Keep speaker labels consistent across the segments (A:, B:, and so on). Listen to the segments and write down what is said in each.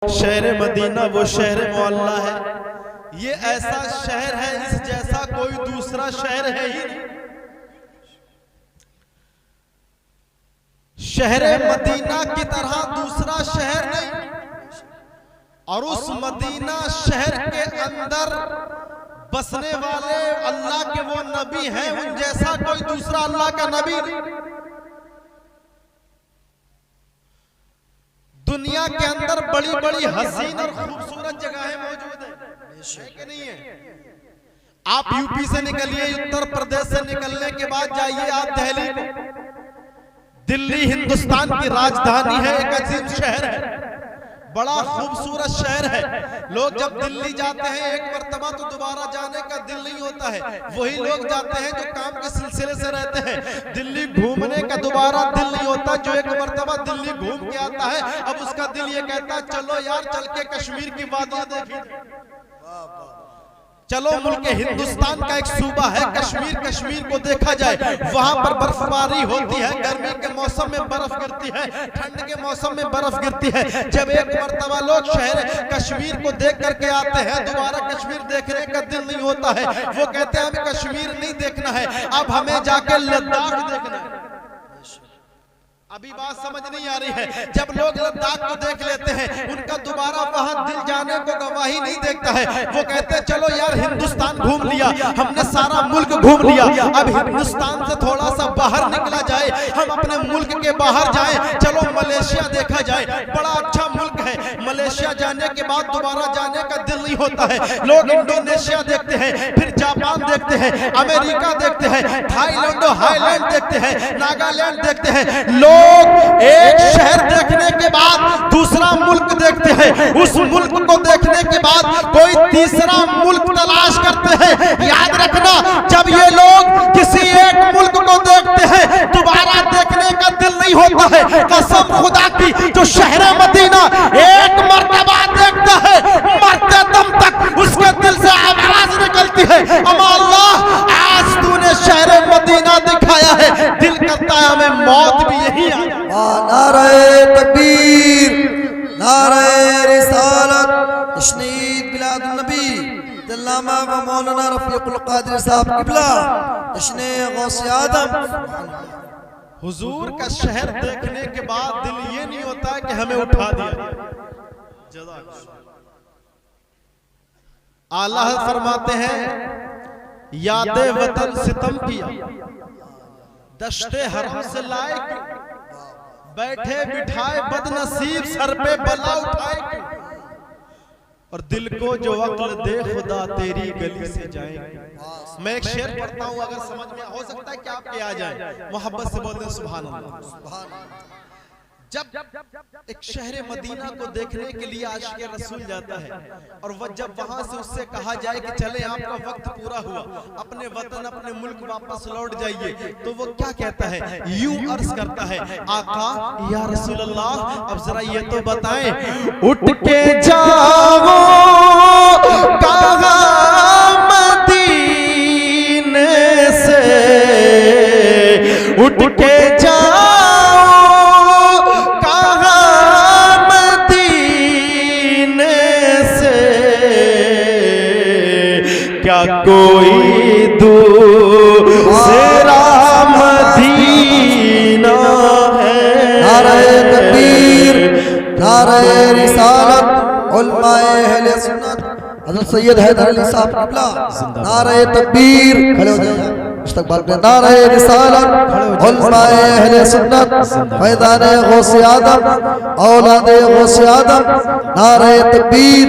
A: शहर मदीना वो शहर मौला है, ये ऐसा शहर है इस जैसा कोई दूसरा शहर है ही नहीं। शहर मदीना की तरह दूसरा शहर नहीं, और उस मदीना शहर के अंदर बसने वाले अल्लाह के वो नबी हैं, उन जैसा कोई दूसरा अल्लाह का नबी नहीं। दुनिया के अंदर बड़ी बड़ी हसीन और खूबसूरत जगहें मौजूद हैं कि नहीं है? आप यूपी से निकलिए, उत्तर प्रदेश से निकलने के बाद जाइए आप दिल्ली को। दिल्ली हिंदुस्तान की राजधानी है, एक अजीम शहर है, बड़ा खूबसूरत शहर है। लोग जब दिल्ली जाते हैं एक मर्तबा तो दोबारा जाने का दिल नहीं होता है। वही लोग जाते हैं जो काम के सिलसिले से रहते हैं, दिल्ली घूमने का दोबारा दिल नहीं होता। जो एक मर्तबा दिल्ली घूम के आता है अब उसका दिल ये कहता है चलो यार चल के कश्मीर की वादियां देखिए। चलो मुल्क हिंदुस्तान का एक सूबा है कश्मीर, कश्मीर को देखा जाए। वहां पर बर्फबारी होती है, गर्मी के मौसम में बर्फ गिरती है, ठंड के मौसम में बर्फ गिरती है। जब एक मर्तबा लोग शहर कश्मीर को देख करके आते हैं, दोबारा कश्मीर देखने का दिल नहीं होता है। वो कहते हैं हमें कश्मीर नहीं देखना है, अब हमें जाके लद्दाख देखना है। अभी बात समझ नहीं आ रही है। जब लोग लद्दाख को देख लेते हैं उनका दोबारा वहां दिल जाने को गवाही नहीं देखता है। वो कहते हैं चलो यार हिंदुस्तान घूम लिया, हमने सारा मुल्क घूम लिया, अब हिंदुस्तान से थोड़ा सा बाहर निकला जाए, हम अपने मुल्क के बाहर जाएं, चलो मलेशिया देखा जाए, बड़ा अच्छा मुल्क है। मलेशिया जाने के बाद दोबारा जाने का दिल नहीं होता है। लोग इंडोनेशिया देखते हैं, फिर जापान देखते हैं, अमेरिका देखते हैं, थाईलैंड हाईलैंड देखते हैं, नागालैंड देखते हैं। लोग एक शहर देखने के बाद दूसरा मुल्क देखते हैं, उस मुल्क को देखने के बाद कोई तीसरा मुल्क तलाश करते हैं। याद रखना जब ये लोग किसी एक मुल्क को देखते हैं दोबारा देखने का दिल नहीं होता है। कसम खुदा की जो शहर मदीना एक मर्तबा देखता है मरते दम तक उसके दिल से आवाज निकलती है, अमा अल्लाह आज तूने शहर मदीना दिखाया है, दिल करता है हमें मौत भी यही आ जाए।
B: नारे तकबीर, नारे रिसालत, तशनीद मिलादुन नबी, अल्लामा व मौलाना रफीकुल कादिर साहब किबला, तशने गौसे आदम।
A: हुजूर का शहर देखने के बाद दिल ये नहीं होता है कि हमें उठा दिया। आला फरमाते हैं यादे वतन सितम किया, दश्ते हरम से लाए क्यों, बैठे बिठाए बदनसीब सर पे बला उठाए क्यों, और दिल को जो अक्ल दे खुदा तेरी गली से जाएंगे। मैं एक शेर पढ़ता हूं, अगर समझ में हो सकता है कि आपके आ जाए, मोहब्बत से बोल दे सुभान अल्लाह। जब एक शहर मदीना को देखने के लिए आशिक़े रसूल जाता है और वह जब वहां से उससे कहा जाए कि चले आपका वक्त पूरा हुआ, अपने वतन अपने मुल्क वापस लौट जाइए, तो वो क्या कहता है, यूं अर्ज करता है आका या रसूल अल्लाह अब जरा ये तो बताएं, उठ के जाओ कहां मदीने से, उठ के जाओ कोई दूसरा मदीना है।
B: नारे तकबीर, नारे रिसालत, उलमाए अहले सुन्नत हज़रत सैयद हैदर अली साहब किबला, नारे तकबीर, खड़े हो जाइए इस्तकबाल में, नारे रिसालत, उलमाए अहले सुन्नत, फैज़ाने गौसे आदम, औलादे गौसे आदम, नारे तकबीर,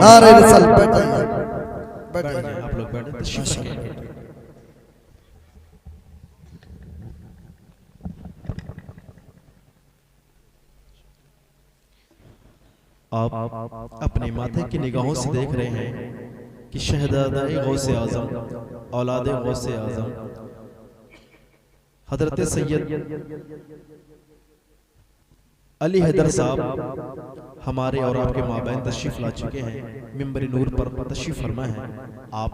B: नारे रिसालत। बैठ जाइए
A: आप लोग बैठे तशरीफ रखिए। आप अपने माथे की निगाहों से देख रहे हैं कि शहजादा गौसे आज़म औलाद गौसे आज़म हजरत सैयद अली हैदर साहब हमारे और आपके माबैन तशरीफ ला चुके हैं, मिंबर नूर पर तशरीफ फरमा है। आप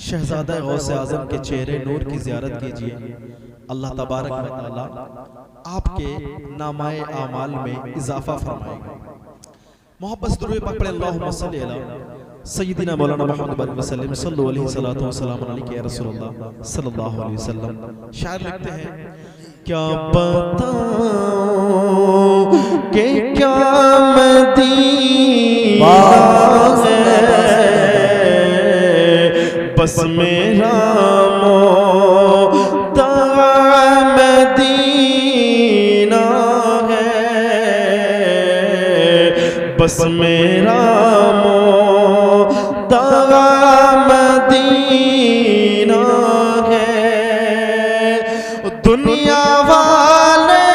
A: शहजादा गौसे आज़म के चेहरे नूर की ज़ियारत कीजिए। अल्लाह तबारक व तआला आपके नामाए आमाल में इजाफा फरमाएगा। मोहब्बत से दुरूद पाक पढ़े अल्लाहुम्मा सल्ली अला सय्यिदिना मौलाना मुहम्मद वसल्लम सल्लल्लाहु अलैहि सलातो वसलाम अलैहि या रसूलल्लाह सल्लल्लाहु अलैहि वसल्लम। शायर लिखते हैं क्या बताऊं कि क्या मदीना है, बस मेरा मोहता मदीना है, बस मेरा मोहता मदीना है। दुनिया वाले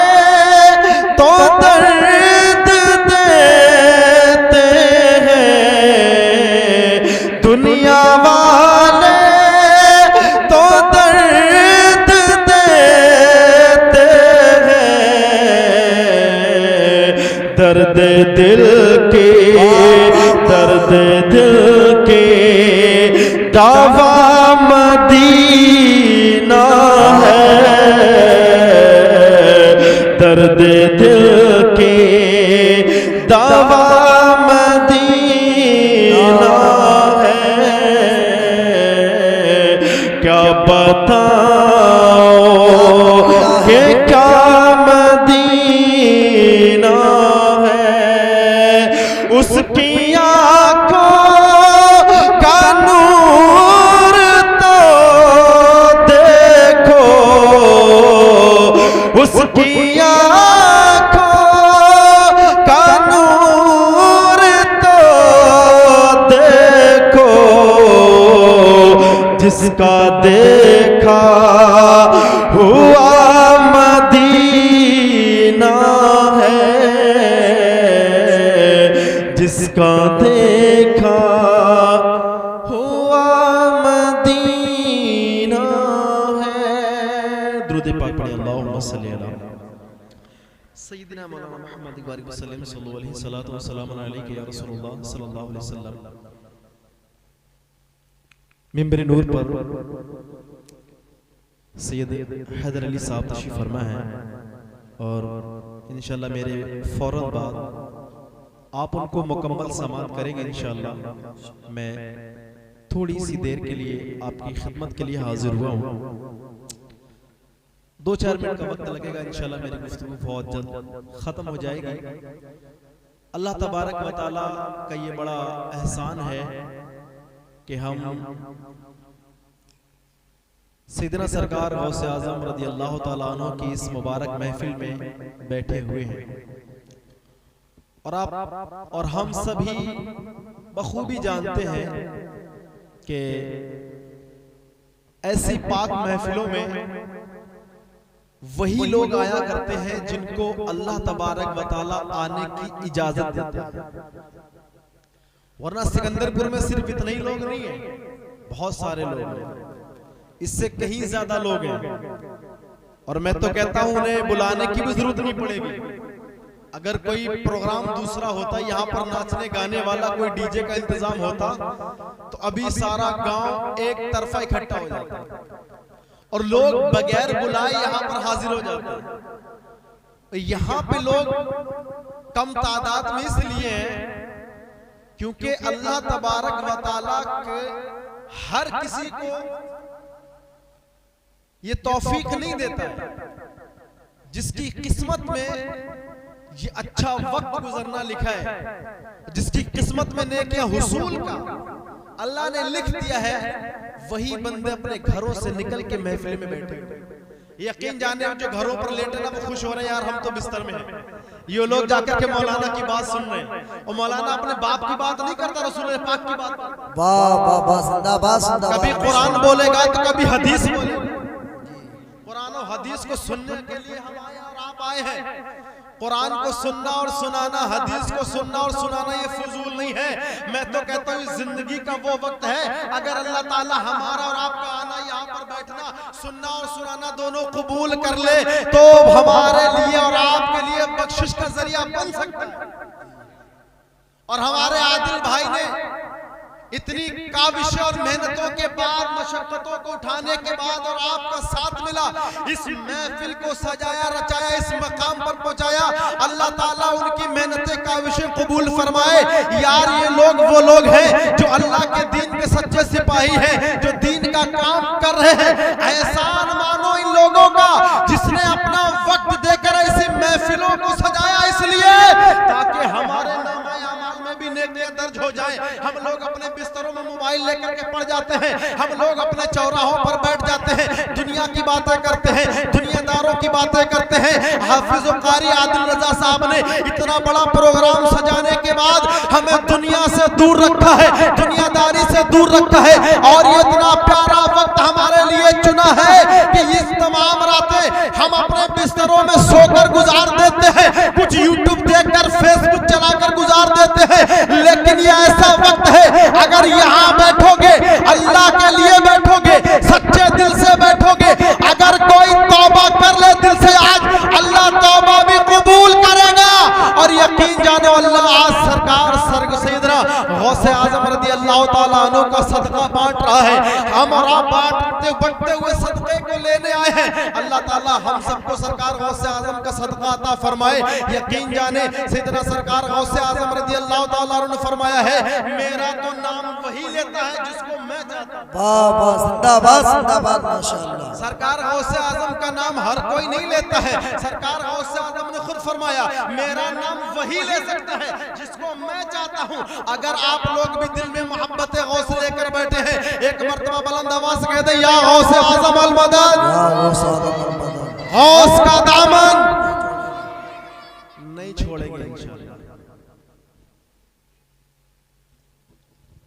A: तो दर्द देते हैं, दुनिया वाले तो दर्द देते हैं, दर्द दिल के, दर्द दिल के दावा मदीना है, दर्द दिल के दावा मदीना है। क्या बताओ कि क्या मदीना है, उसकी आँखों का नूर तो देखो, उसकी आँखों का नूर तो देखो, जिसका देखा हुआ मदीना है, जिसका देखा हुआ मदीना है। दुरूद पाक पढ़े अल्लाहुम्मा सल्ली अला सय्यिदिना मौलाना मुहम्मद वसल्लम सल्लल्लाहु अलैहि सलातो वसलाम अलैहि या रसूलल्लाह सल्लल्लाहु अलैहि वसल्लम। मिंबर नूर पर सैयद हैदर अली साहब तशरीफ फरमा है और इंशाल्लाह मेरे फौरन बाद आप उनको मुकम्मल समाअत करेंगे इंशाल्लाह। मैं थोड़ी सी देर के लिए आपकी खिदमत के लिए हाजिर हुआ हूँ, 2-4 मिनट का वक्त लगेगा इंशाल्लाह। मेरी गुफ्तगू बहुत जल्द खत्म हो जाएगी। अल्लाह तबारक व तआला का ये बड़ा एहसान है कि हम सैयदना सरकार गौसे आज़म रज़ी अल्लाह तआला अन्हु की इस मुबारक महफिल में बैठे हुए हैं और हम सभी बखूबी जानते हैं कि ऐसी पाक महफिलों में वही लोग आया करते हैं जिनको अल्लाह तबारक व तआला आने की इजाजत देता है, वरना सिकंदरपुर में सिर्फ इतने ही लोग नहीं हैं, बहुत सारे लोग हैं, इससे कहीं ज्यादा लोग हैं। और मैं तो कहता हूं उन्हें बुलाने की भी जरूरत नहीं पड़ेगी। अगर कोई प्रोग्राम दूसरा होता, यहाँ पर नाचने गाने वाला कोई डीजे का इंतजाम होता, तो अभी सारा गांव एक तरफा इकट्ठा हो जाता और लोग बगैर बुलाए यहाँ पर हाजिर हो जाते हैं। यहाँ पे लोग कम तादाद में इसलिए हैं क्योंकि अल्लाह तबारक व तआला के हर किसी को ये तौफीक नहीं देता है। जिसकी किस्मत में ये अच्छा वक्त गुजरना लिखा है, जिसकी किस्मत में नेकियां हुसूल का अल्लाह ने लिख दिया है, वही बंदे अपने घरों से निकल के महफिल में बैठे। यकीन जाने जो घरों पर लेटे ना वो खुश हो रहे हैं, यार हम तो बिस्तर में हैं। ये लोग जाकर के मौलाना की बात सुन रहे हैं और मौलाना अपने बाप की बात नहीं करता, रसूल पाक की बात।
B: वाह वाह वाह, जिंदाबाद जिंदाबाद।
A: कभी कुरान बोलेगा तो कभी हदीस बोलेगा। कुरान और हदीस को सुनने के लिए हम आए और आप आए हैं। कुरान को सुनना और सुनाना, हदीस को सुनना और सुनाना ये फजूल नहीं है। मैं तो कहता हूँ जिंदगी का वो वक्त है, अगर अल्लाह ताला हमारा और आपका आना, यहाँ पर बैठना, सुनना और सुनाना दोनों कबूल कर ले तो हमारे लिए और आपके लिए बख्शिश का जरिया बन सकता है। और हमारे आदिल भाई ने इतनी काविशों और मेहनतों के बाद, मशक्कतों को उठाने के बाद और आपका साथ मिला, इस महफिल को सजाया रचाया, इस मकाम पर पहुंचाया। अल्लाह ताला उनकी मेहनतें काविशें कबूल फरमाए। यार ये लोग वो लोग हैं जो अल्लाह के दीन के सच्चे सिपाही हैं, जो दीन का काम कर रहे हैं। एहसान मानो इन लोगों का जिसने अपना वक्त देकर ऐसी महफिलों को सजाया, इसलिए ताकि हमारे नामाए अमाल में भी नेकियां दर्ज हो जाए। हम लोग अपने बिस्तरों में मोबाइल लेकर के पड़ जाते हैं, हम लोग अपने चौराहों पर बैठ जाते हैं, दुनिया की बातें करते हैं, दुनियादारों की बातें करते हैं। हाफिज कारी आदिल रजा साहब ने इतना बड़ा प्रोग्राम सजाने के बाद हमें दुनिया से दूर रखा है, दुनियादारी से दूर रखा है, और ये इतना प्यारा वक्त हमारे लिए चुना है कि इस तमाम रातें हम अपने बिस्तरों में सोकर गुजार देते हैं, कुछ यूट्यूब देखकर, फेसबुक चलाकर गुजार देते हैं। लेकिन ये ऐसा वक्त है, अगर यहाँ बैठोगे, अल्लाह के लिए बैठोगे, सच्चे दिल से बैठोगे, अगर कोई तौबा कर ले दिल से आज, अल्लाह तौबा भी कबूल करेगा। और यकीन जानो अल्लाह आज सरकार सर्ग सैयदना गौसे आजम रज़ी अल्लाह ताला अन्हु का सदका बांट रहा है। हम और आप बढ़ते हुए सदके को लेने आए हैं। अल्लाह ताला हम सबको सरकार गौसे आजम का सदका अता फरमाए। यकीन जाने सैयदना सरकार गौसे आजम रज़ी अल्लाह ताला अन्हु ने फरमाया है, मेरा तो नाम वही लेता है जिसको मैं चाहता हूं।
B: वाह वाह, जिंदाबाद जिंदाबाद, माशाअल्लाह।
A: सरकार गौसे आजम का नाम हर कोई नहीं लेता है। सरकार गौसे आजम ने खुद फरमाया, मेरा नाम वही ले सकता है जिसको मैं चाहता हूं। अगर आप लोग भी दिल में मोहब्बत गौस लेकर बैठे हैं, एक मर्तबा बुलंद आवाज से कह दे, या गौसे आजम अल मदद,
B: या गौस आजम अल मदद।
A: गौस का दामन नहीं छोड़ेंगे इंशाअल्लाह।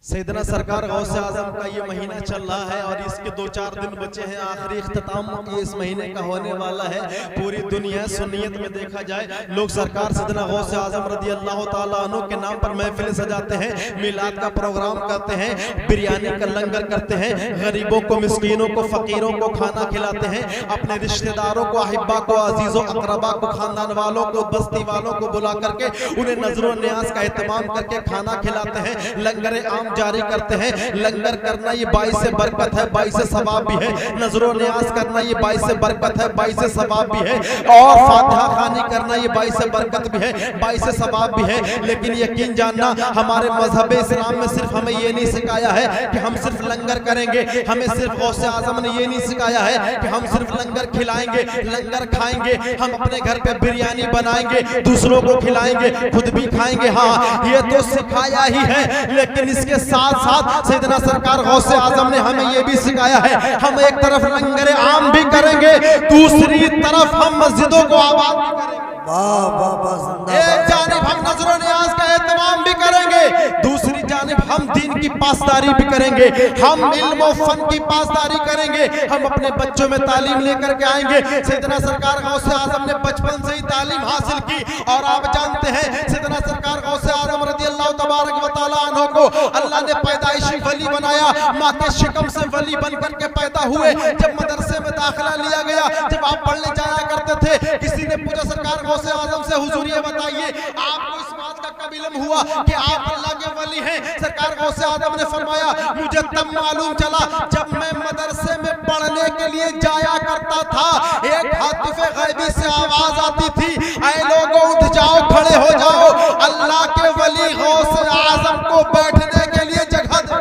A: सैयदना सरकार गौसे आजम का ये महीना चल रहा है और इसके 2-4 दिन बचे हैं, आखिरी इख्तिताम ये इस महीने का होने वाला है। पूरी दुनिया सुन्नियत में देखा जाए, लोग सरकार सैयदना गौसे आजम रज़ी अल्लाह ताला अन्हु के नाम पर महफिल सजाते हैं, मिलाद का प्रोग्राम करते हैं, बिरयानी का लंगर करते हैं, गरीबों को, मिस्कीनों को, फकीरों को खाना खिलाते हैं, अपने रिश्तेदारों को, अहिब्बा को, अजीजों अकरबा को, खानदान वालों को, बस्ती वालों को बुला करके उन्हें नजरों न्याज का एहतमाम करके खाना खिलाते हैं, लंगर आम जारी करते हैं। लंगर करना ये बाइस बरकत है, बाइस सवाब भी है। नजरों न्याज करना ये बाइस बरकत है, बाइस सवाब भी है। और फातिहा खानी करना ये बाइस बरकत भी है, बाइस सवाब भी है। लेकिन यकीन जानना, हमारे मजहब इस्लाम में सिर्फ हमें ये नहीं सिखाया है कि हम सिर्फ लंगर करेंगे, हमें सिर्फ गौसे आजम ने ये नहीं सिखाया है कि हम सिर्फ लंगर खिलाएंगे, लंगर खाएंगे, हम अपने घर पे बिरयानी बनाएंगे, दूसरों को खिलाएंगे, खुद भी खाएंगे। हाँ, ये तो सिखाया ही है, लेकिन इसके साथ साथ सैयदना सरकार गौसे आजम ने हमें यह भी सिखाया है, हम एक तरफ लंगर आम भी करेंगे, दूसरी तरफ हम मस्जिदों को आबाद भी करेंगे।
B: वाह वाह वाह, जिंदाबाद।
A: एक जानिब हम नजर न्याज का एहतमाम भी करेंगे, दूसरी जानिब हम दीन की पासदारी भी करेंगे, हम इल्म और फन की पासदारी करेंगे, हम अपने बच्चों में तालीम लेकर के आएंगे। सैयदना सरकार गौसे आजम ने बचपन से ही तालीम हासिल की, और आप जानते हैं सैयदना सरकार गौसे आजम रज़ी अल्लाह तबारक व तआला अन्हु को अल्लाह ने पैदाइशी वली बनाया, माँ के शिकम से वली बनकर के पैदा हुए। जब मदरसे में दाखिला लिया गया, जब आप पढ़ने जाया करते थे, किसी ने पूछा सरकार गौसे आजम से, हुजूर ये बताइए आपको इस बात का कब इल्म हुआ कि आप अल्लाह के वली हैं? सरकार गौसे आजम ने फरमाया, मुझे तब मालूम चला जब मैं मदरसे में पढ़ने के लिए जाया करता था, एक हातिफे गैबी से आवाज आती थी, ऐ लोगों उठ जाओ, खड़े हो जाओ, अल्लाह के वली गौसे आजम को बैठने के लिए जगह दे।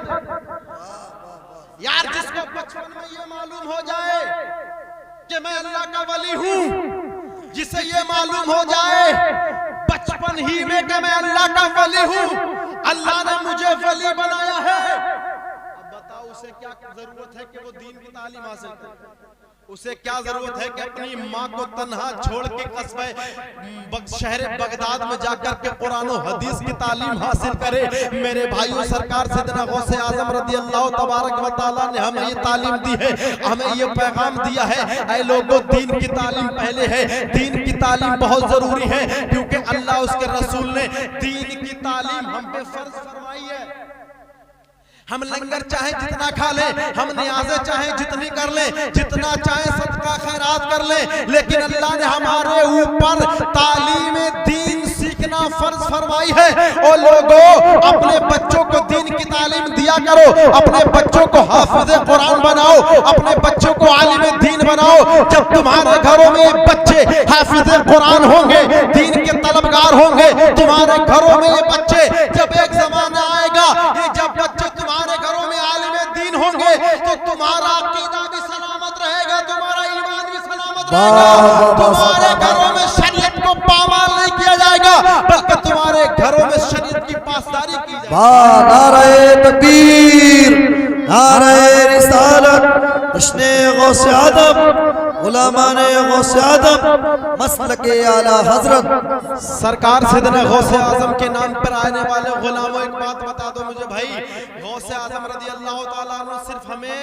A: यार जिसको बचपन में ये मालूम हो जाए कि मैं अल्लाह का वली हूं, जिसे ये मालूम हो जाए बचपन ही में कि मैं अल्लाह का वली हूं, अल्लाह ने मुझे वली बनाया है, अब बताओ उसे क्या जरूरत है कि वो दीन की तालीम हासिल करे? उसे क्या जरूरत है कि अपनी माँ को तन्हा छोड़ के कस्बे शहर बगदाद में जाकर के कुरान और हदीस की तालीम हासिल करे? मेरे भाइयों, सरकार सैयदना गौसे आजम रज़ी अल्लाह तबारक व तआला ने हमें ये तालीम दी है, हमें ये पैगाम दिया है, ऐ लोगों दीन की तालीम पहले है, दीन की तालीम बहुत जरूरी है, क्योंकि अल्लाह उसके रसूल ने दीन की तालीम हम पे फर्ज फरमाई है। हम लंगर चाहे जितना खा लें, हम नियाज़ें चाहे जितनी कर लें, जितना चाहे सदका खैरात कर लें, लेकिन अल्लाह ने हमारे ऊपर तालीम दीन सीखना फर्ज फरमाई है। और लोगों अपने बच्चों को दीन की तालीम दिया करो, अपने बच्चों को हाफिज़े कुरान बनाओ, अपने बच्चों को आलिम दीन बनाओ। जब तुम्हारे घरों में बच्चे हाफिज़े कुरान होंगे, दीन के तलबगार होंगे, तुम्हारे घरों में ये बच्चे, जब एक जमाना आएगा ये जब बच्चे तुम्हारे घरों में आलिम दीन होंगे तो तुम्हारा अकीदा भी सलामत रहेगा, तुम्हारा ईमान भी सलामत रहेगा। तुम्हारे घरों में शरीयत को पामाल नहीं किया जाएगा, बल्कि तुम्हारे घरों में शरीयत की पासदारी की जाएगी।
B: नारे तकबीर, नारे रिसालत, जश्न गौसे आदम, उलमाने गौसे आदम, मसलके आला हजरत
A: सरकार सैयदना गौसे आजम के नाम पर आने वाले गुलामों, एक बात बता दो मुझे भाई, गौसे आजम रज़ी अल्लाह ताला अन्हु सिर्फ हमें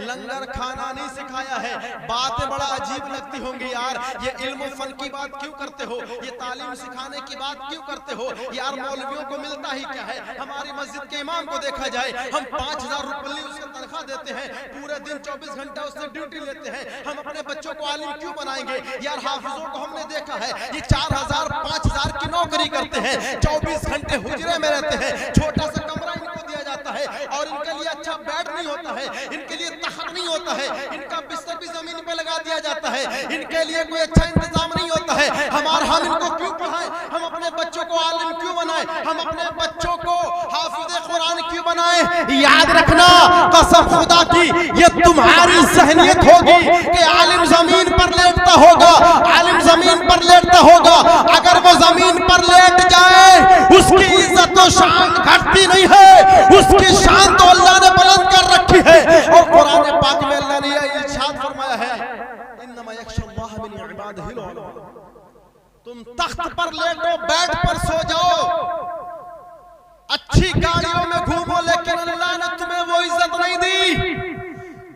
A: लंगर खाना नहीं सिखाया है। बातें बड़ा अजीब लगती होंगी यार, ये इल्म फन की बात क्यों करते हो, ये तालीम सिखाने की बात क्यों करते हो यार? मौलवियों को मिलता ही क्या है? हमारी मस्जिद के इमाम को देखा जाए, हम 5000 रुपये उसको तनख्वाह देते हैं, पूरे दिन 24 घंटा उससे ड्यूटी लेते हैं। हम अपने बच्चों को आलिम क्यों बनाएंगे यार? हाफिजों को हमने देखा है, ये 4000 5000 की नौकरी करते हैं, 24 घंटे हुजरे में रहते हैं, छोटा सा कमरा इनको दिया जाता है और इनके लिए अच्छा बेड नहीं होता है, इनके लिए तख्त नहीं होता है, इनका बिस्तर भी जमीन पे लगा दिया जाता है, इनके लिए कोई अच्छा इंतजाम नहीं होता है। हम इनको क्यों पढ़ाएं? हम अपने बच्चों को आलिम क्यों बनाएं? हम अपने बच्चों को हाफिज़े कुरान क्यों बनाएं? याद रखना, कसम खुदा की, ये तुम्हारी ज़हनियत होगी कि आलिम जमीन पर लेटता होगा, आलिम जमीन पर लेटता होगा। अगर वो जमीन पर लेट जाए, उसकी इज्जत और शान घटती नहीं है, उसकी शान तो अल्लाह ने बुलंद कर रखी है। और कुरान पाक में अल्लाह ने यह इरशाद फरमाया है, इन्नमा यख्शल्लाह मिन इबादिहिल उलमा। तुम तख्त पर लेटो, बेड पर सो जाओ, अच्छी गाड़ियों में घूमो, लेकिन अल्लाह ने तुम्हें वो इज्जत नहीं दी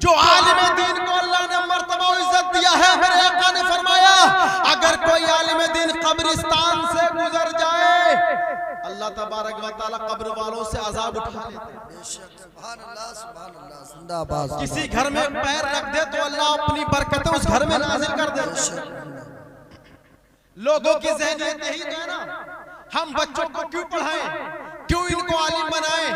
A: जो आलिम दीन को अल्लाह ने मर्तबा और इज्जत दिया है। मेरे आका ने फरमाया, अगर कोई आलिम दीन कब्रिस्तान से गुजर जाए, अल्लाह तबारक व तआला कब्र वालों से अजाब उठा लेते हैं।
B: सुभान अल्लाह, सुभान अल्लाह, जिंदाबाद।
A: किसी घर में पैर रख दे तो अल्लाह अपनी बरकतें उस घर में नाजिल कर देते हैं। लोगों की ज़हनियत यही है ना, हम बच्चों को क्यों पढ़ाएं, क्यों इनको आलिम बनाएं?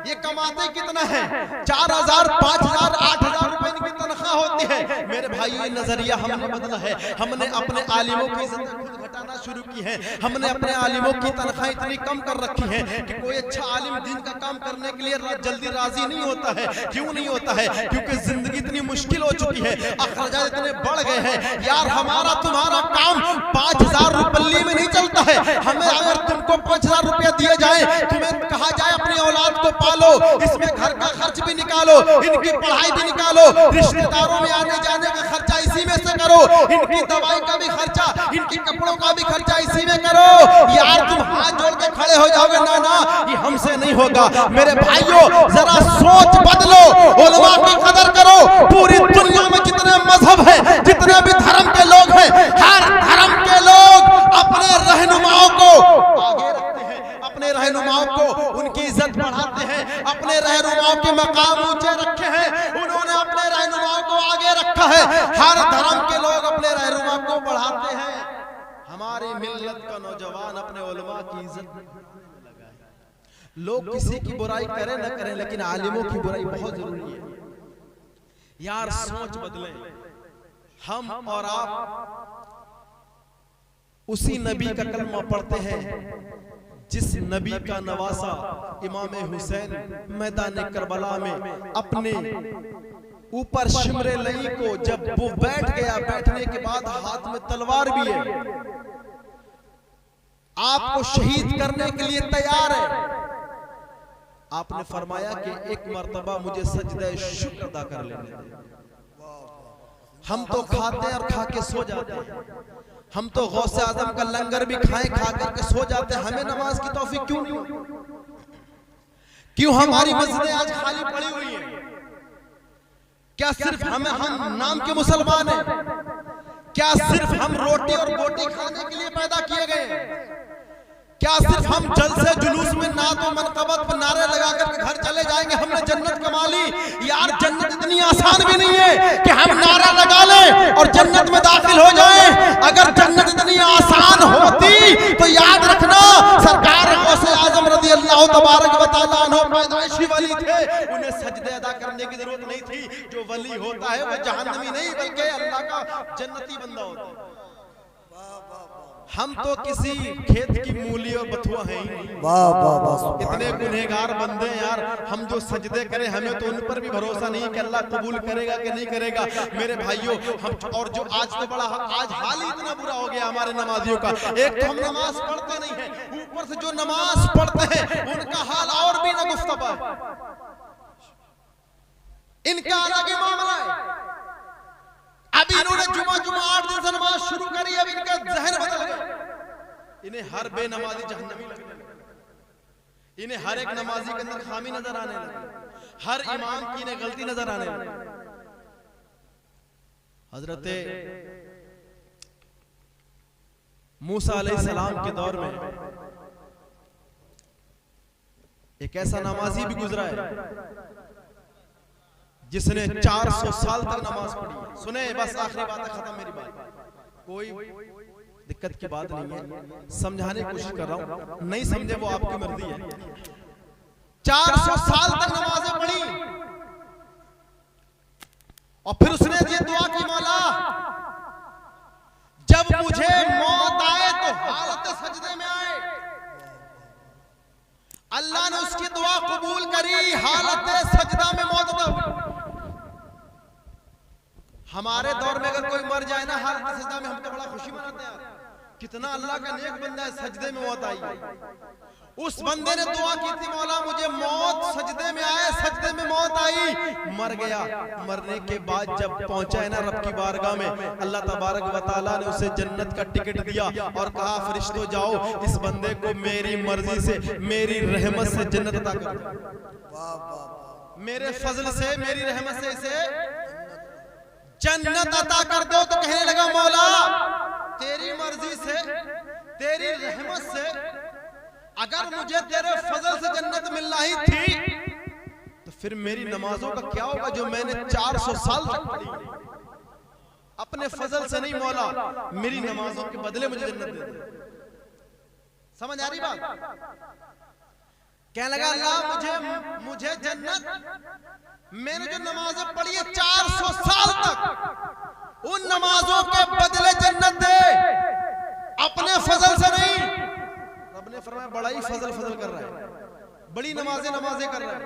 A: ये कमाते कितना है? 4000 5000 8000 रुपए इनकी तनख्वाह होती है। मेरे भाई, ये नजरिया हमने बदला है। हमने अपने आलिमों की इज्जत खुद घटाना शुरू की है। हमने अपने आलिमों की तनख्वाह इतनी कम कर रखी है कि कोई अच्छा आलिम दीन का काम करने के लिए जल्दी राजी नहीं होता है। क्यों नहीं होता है? क्योंकि जिंदगी इतनी मुश्किल हो चुकी है, अखराजात इतने बढ़ गए हैं यार। हमारा तुम्हारा काम 5000 रुपये में नहीं चलता है। हमें अगर तुमको 5000 रुपया दिए जाए, तुम्हें कहा जाए अपनी औलाद को पालो, इसमें घर का खर्च भी निकालो, इनकी पढ़ाई भी निकालो, रिश्तेदारों में आने जाने का खर्चा इसी में से करो, इनकी दवाई का भी खर्चा, इनके कपड़ों का भी खर्चा इसी में करो, यार तुम हाथ जोड़ के खड़े हो जाओगे, ना ना ये हमसे नहीं होगा। मेरे भाइयों, जरा सोच बदलो, उलमा की कदर करो। पूरी दुनिया में जितने मजहब है, जितने भी धर्म के लोग हैं, हर धर्म के लोग अपने रहनुमाओं को आगे रखते हैं, अपने रहनुमाओं को उनकी इज्जत बढ़ाते हैं, अपने रहनुमाओं के मकाम ऊंचे रखे हैं, उन्होंने अपने रहनुमाओं को आगे रखा है। हर धर्म के लोग अपने रहनुमाओं को बढ़ाते हैं। हमारी मिल्लत का नौजवान अपने उलमा की इज्जत लगा है। लोग किसी की बुराई करें न करें, लेकिन आलिमों की बुराई बहुत जरूरी है यार। सोच बदलें। हम और आप उसी नबी का कलमा पढ़ते हैं जिस नबी का नवासा इमाम हुसैन मैदान करबला में अपने ऊपर शिमरे लई को जब वो बैठ गया, बैठने के बाद हाथ में तलवार भी है, आपको शहीद करने के लिए तैयार है। आपने फरमाया कि एक मर्तबा मुझे सजदे शुक्र अदा कर लेने दे। हम तो खाते और खा के सो जाते हैं, हम तो गौसे आजम का लंगर भी खाएं, खा करके सो जाते हैं। हमें नमाज की तौफीक क्यों नहीं? क्यों हमारी मस्जिदें आज खाली पड़ी हुई हैं? क्या सिर्फ हम नाम के मुसलमान हैं? क्या सिर्फ हम रोटी और बोटी खाने के लिए पैदा किए गए हैं? क्या सिर्फ हम जलसे जुलूस में नात और मनकबत पर नारे लगा कर घर चले जाएंगे, हमने जन्नत कमा ली? यार जन्नत इतनी आसान भी नहीं है कि हम नारा लगा लें और जन्नत में दाखिल हो जाएं। अगर जन्नत इतनी आसान होती तो याद रखना, सरकार गौसे आजम रज़ी अल्लाह तबारक व तआला अन्हु पैदाइशी वली थे, उन्हें सजदे अदा करने की जरूरत नहीं थी। जो वली होता है वो जहन्नमी नहीं बल्कि अल्लाह का जन्नती बंदा होता है। हम तो किसी खेत की मूली और बथुआ हैं ही नहीं।
B: वाह वाह वाह,
A: इतने गुनहगार बंदे यार, हम जो सजदे करें हमें तो उन पर भी भरोसा नहीं कि अल्लाह कबूल करेगा कि नहीं करेगा। मेरे भाइयों, हम और जो आज तो बड़ा आज हाल ही इतना बुरा हो गया हमारे नमाजियों का। एक तो हम नमाज पढ़ते नहीं है, ऊपर से जो नमाज पढ़ते हैं उनका हाल और भी ना गुफ्तबा है। इनका अलग ही मामला है। अभी इन्होंने जुमा 8 दिन से नमाज शुरू करी, अब इनका जहन बदल गया। इन्हें हर बेनमाजी जहन्नमी लगने लगी, इन्हें हर एक नमाजी के अंदर खामी नजर आने लगी, हर इमाम की इन्हें गलती नजर आने लगी। हजरत मूसा अलैहिस्सलाम के दौर में एक ऐसा नमाजी भी गुजरा है जिसने 400 साल तक नमाज पढ़ी। सुने, बस आखिरी बात है, खत्म मेरी बात, कोई दिक्कत की बात नहीं है, समझाने की कोशिश कर रहा हूं, नहीं समझे वो आपकी मर्जी है। 400 साल तक नमाजें पढ़ी और फिर उसने ये दुआ की, मौला जब मुझे मौत आए तो हालत सजदे में आए। अल्लाह ने उसकी दुआ कबूल करी, हालत सजदा में मौत हुई। हमारे दौर में अगर कोई मर जाए ना हालत सजदा में, हम तो बड़ा खुशी मनाते हैं यार, कितना अल्लाह का नेक बंदा है, सजदे में मौत आई। उस बंदे ने दुआ की थी, मौला मुझे मौत सजदे में आए, सजदे में मौत आई, मर गया। मरने के बाद जब पहुंचा है ना रब की बारगाह में, अल्लाह तबारक व तआला ने उसे जन्नत का टिकट दिया और कहा, फरिश्तों जाओ इस बंदे को मेरी मर्जी से, मेरी रहमत से जन्नत अता कर दो, मेरे फजल से, मेरी रहमत से इसे जन्नत अता कर दो। तो कहने लगा, मौला तेरी मर्जी से, तेरी रहमत से अगर मुझे तेरे फजल से जन्नत मिलना ही थी तो फिर मेरी नमाजों का क्या होगा जो मैंने 400 साल तक पढ़ी। अपने फजल से नहीं मौला, मेरी नमाजों के बदले मुझे जन्नत दे दे। समझ आ रही बात? कहने लगा, अल्लाह मुझे जन्नत, मैंने जो नमाजें पढ़ी है 400 साल तक, उन नमाजों के बदले जन्नत दे, अपने फजल से नहीं। रब ने फरमाया, बड़ा ही फजल कर रहा है, बड़ी नमाजें कर रहा है।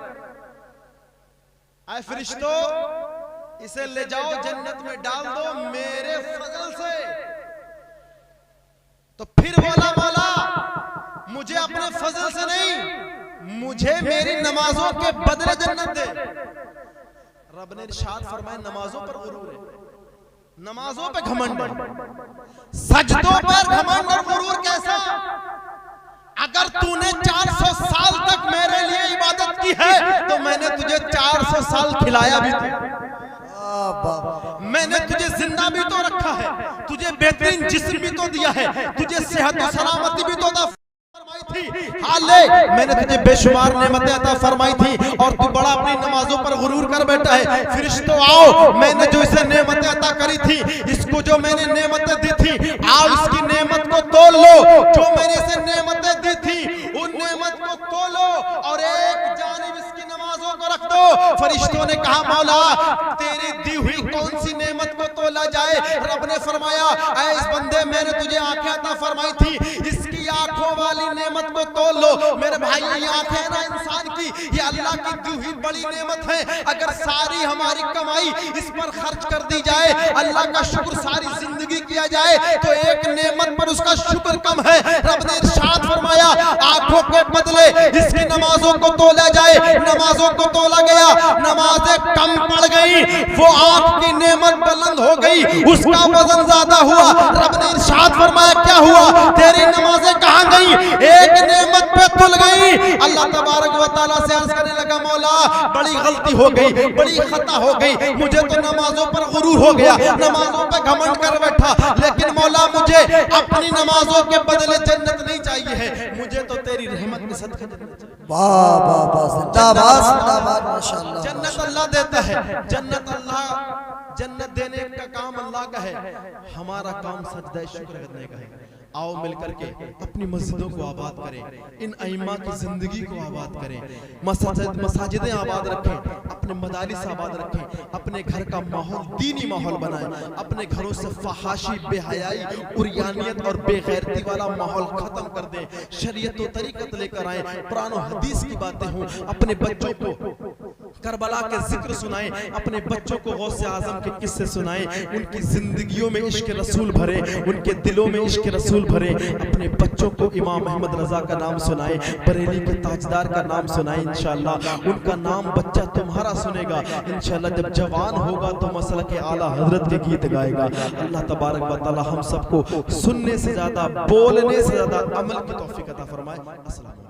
A: आए फरिश्तों, इसे ले जाओ जन्नत में डाल दो मेरे फजल से। तो फिर बोला, मौला मुझे अपने फजल से नहीं, मुझे मेरी नमाजों के बदले जन्नत दे। रब ने इरशाद फरमाया, नमाजों पर गुरूर है, नमाजों पे घमंड है, सजदों पर घमंड और गुरूर कैसा? अगर तूने 400 साल तक मेरे लिए इबादत की है तो मैंने तुझे 400 साल खिलाया भी था, मैंने तुझे जिंदा भी तो रखा है, तुझे बेहतरीन जिस्म भी तो दिया है, तुझे सेहत और सलामती भी तो थी, हाले मैंने तुझे बेशुमार नेमतें अता फरमाई थी और तू बड़ा अपनी नमाजों पर गुरूर कर बैठा है। फरिश्तों आओ, मैंने जो इसे नेमतें अता करी थी, इसको जो मैंने नेमतें दी थी, आओ इसकी नेमत को तोल लो, जो मैंने इसे नेमतें दी थी उन नेमत को तोलो और एक जानिब इसकी नमाजों को रख दो। फरिश्तों ने कहा, मौला तेरी दी हुई कौन सी नेमत को तोला जाए? रब ने फरमाया, ऐ इस बंदे मैंने तुझे आंखें अता फरमाई थी, इसकी आंखों वाली नेमत को तोल लो। मेरे भाई, ये आंखें ना इंसान की, ये अल्लाह की दी हुई बड़ी नेमत है। अगर सारी हमारी कमाई इस पर खर्च कर दी जाए, अल्लाह का शुक्र सारी जिंदगी किया जाए, तो एक नेमत पर उसका शुक्र कम है। रब ने इरशाद फरमाया, आंखों के बदले इसकी नमाजों को तोला जाए। नमाजों को तोला गया, नमाजें कम पड़ गई, वो आंख की नेमत बुलंद हो गई, उसका वजन ज्यादा हुआ। रब ने इरशाद फरमाया, क्या हुआ? तेरी नमाजें कहां गई? एक नेमत पे तुल गई। अल्लाह तबारक व तआला से अर्ज करने लगा, मौला बड़ी गलती हो गई, बड़ी खता हो गई, मुझे तो नमाजों पर गुरूर हो गया, नमाजों पे घमंड कर बैठा, लेकिन मौला मुझे अपनी नमाजों के बदले जन्नत नहीं चाहिए है, मुझे तो तेरी रहमत के सदक़े जन्नत चाहिए।
B: वाह वाह वाह, जिंदाबाद जिंदाबाद, माशाअल्लाह।
A: जन्नत अल्लाह देता है, जन्नत अल्लाह, जन्नत देने का काम अल्लाह का है, हमारा काम सजदा शुक्र करने का है। आओ मिलकर के अपनी मस्जिदों को आबाद करें, इन अइम्मा की जिंदगी को आबाद करें, मसाजिदें आबाद रखें, अपने मदारिस आबाद रखें, अपने घर का माहौल दीनी माहौल बनाएं, अपने घरों से फहाशी, बेहयाई, उरियानियत और बेगैरती वाला माहौल खत्म कर दें, शरीयत और तरीकत लेकर आए, कुरान और हदीस की बातें हों, अपने बच्चों को करबला के जिक्र सुनाएं, अपने बच्चों को गौसे आजम के किस्से सुनाएं, उनकी जिंदगियों में इश्क रसूल भरे, उनके दिलों में इश्क रसूल भरे, अपने बच्चों को इमाम अहमद रजा का नाम सुनाएं, बरेली के ताजदार का नाम सुनाएं, इंशाअल्लाह उनका नाम बच्चा तुम्हारा सुनेगा, इंशाअल्लाह जब जवान होगा तो मसलक के आला हजरत के गीत गाएगा। अल्लाह तबारक व तआला हम सबको सुनने से ज्यादा, बोलने से ज्यादा अमल की तौफीक अता फरमाए। अस्सलाम।